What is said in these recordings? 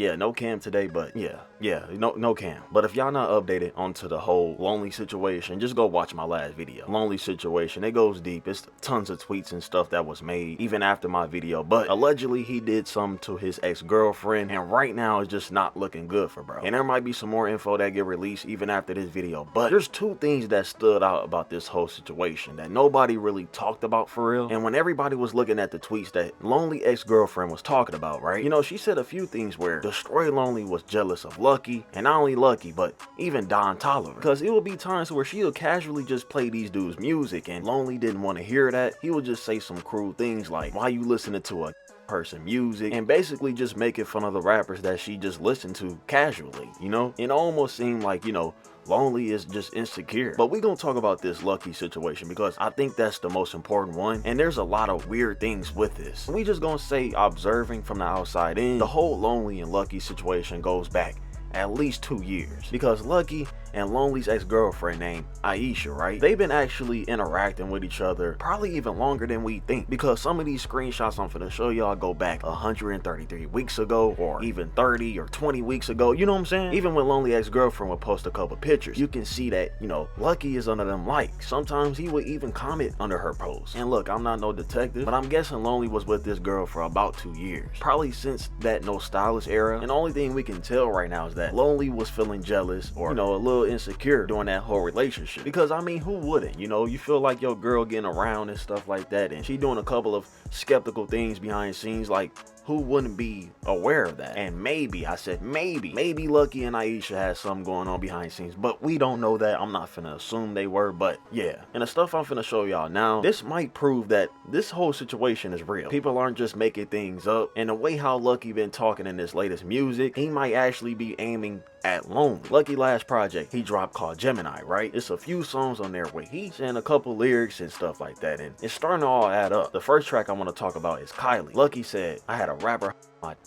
Yeah, no Cam today, but no Cam. But if y'all not updated onto the whole Lonely situation, just go watch my last video. Lonely situation, it goes deep. It's tons of tweets and stuff that was made even after my video. But allegedly he did something to his ex-girlfriend, and right now it's just not looking good for bro. And there might be some more info that get released even after this video. But there's two things that stood out about this whole situation that nobody really talked about for real. And when everybody was looking at the tweets that Lonely ex-girlfriend was talking about, right? You know, she said a few things where Destroy Lonely was jealous of Lucki, and not only Lucki, but even Don Toliver. Because it would be times where she'll casually just play these dudes' music, and Lonely didn't want to hear that. He would just say some cruel things like, why you listening to a person music, and basically just making fun of the rappers that she just listened to casually, you know? It almost seemed like, you know, Lonely is just insecure. But we gonna talk about this Lucki situation because I think that's the most important one, and there's a lot of weird things with this. We just gonna say, observing from the outside in, the whole Lonely and Lucki situation goes back at least 2 years, because Lucki and Lonely's ex-girlfriend named Aisha, right? They've been actually interacting with each other probably even longer than we think, because some of these screenshots I'm finna show y'all go back 133 weeks ago, or even 30 or 20 weeks ago, you know what I'm saying? Even when Lonely ex-girlfriend would post a couple pictures, you can see that, you know, Lucki is under them likes. Sometimes he would even comment under her posts. And look, I'm not no detective, but I'm guessing Lonely was with this girl for about 2 years, probably since that No Stylist era. And the only thing we can tell right now is that Lonely was feeling jealous, or, you know, a little insecure during that whole relationship. Because I mean, who wouldn't? You know, you feel like your girl getting around and stuff like that, and she doing a couple of skeptical things behind the scenes. Like, who wouldn't be aware of that? And maybe, I said maybe Lucki and Aisha had something going on behind the scenes, but we don't know that. I'm not finna assume they were, but yeah. And the stuff I'm finna show y'all now, this might prove that this whole situation is real. People aren't just making things up, and the way how Lucki been talking in this latest music, he might actually be aiming at Lonely. Lucki last project he dropped called Gemini, right? It's a few songs on there where he's saying a couple lyrics and stuff like that, and it's starting to all add up. The first track I want to talk about is Kylie. Lucki said, I had a rapper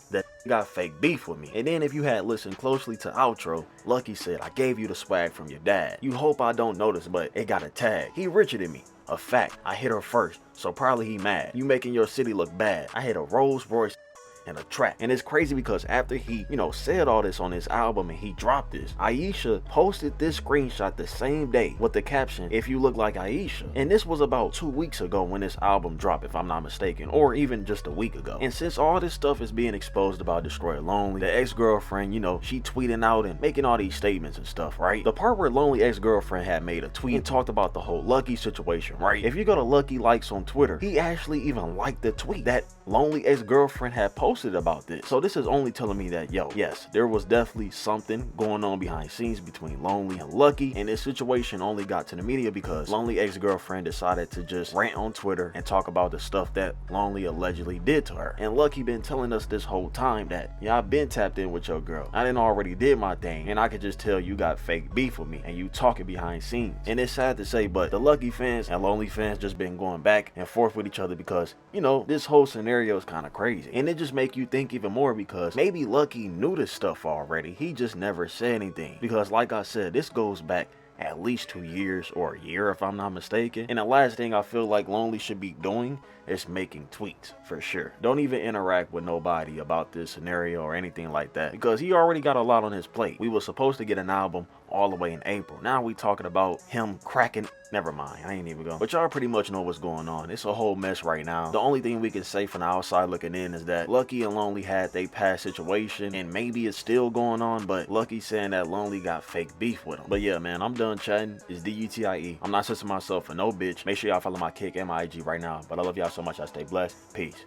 that got fake beef with me. And then if you had listened closely to outro, Lucki said, I gave you the swag from your dad. You hope I don't notice, but it got a tag. He richer than me. A fact, I hit her first, so probably he mad. You making your city look bad. I hit a Rolls Royce and a track. And it's crazy because after he, you know, said all this on his album and he dropped this, Aisha posted this screenshot the same day with the caption, if you look like Aisha. And this was about 2 weeks ago when this album dropped, if I'm not mistaken, or even just a week ago. And since all this stuff is being exposed about Destroy Lonely, the ex-girlfriend, you know, she tweeting out and making all these statements and stuff, right? The part where Lonely ex-girlfriend had made a tweet and talked about the whole Lucki situation, right? If you go to Lucki likes on Twitter, he actually even liked the tweet that Lonely ex-girlfriend had posted about this. So this is only telling me that, yo, yes, there was definitely something going on behind the scenes between Lonely and Lucki, and this situation only got to the media because Lonely ex-girlfriend decided to just rant on Twitter and talk about the stuff that Lonely allegedly did to her. And Lucki been telling us this whole time that, yeah, I've been tapped in with your girl. I didn't already did my thing, and I could just tell you got fake beef with me and you talking behind scenes. And it's sad to say, but the Lucki fans and Lonely fans just been going back and forth with each other because, you know, this whole scenario is kind of crazy. And it just makes you think even more because maybe Lucki knew this stuff already. He just never said anything. Because like I said, this goes back at least 2 years or a year if I'm not mistaken. And the last thing I feel like Lonely should be doing is making tweets, for sure. Don't even interact with nobody about this scenario or anything like that, because he already got a lot on his plate. We were supposed to get an album all the way in April. Now we talking about him cracking. Never mind, I ain't even going. But y'all pretty much know what's going on. It's a whole mess right now. The only thing we can say from the outside looking in is that Lucki and Lonely had their past situation, and maybe it's still going on, but Lucki saying that Lonely got fake beef with him. But yeah, man, I'm done chatting. It's Dutie. I'm not stressing myself for no bitch. Make sure y'all follow my kick and my IG right now. But I love y'all so much. I stay blessed. Peace.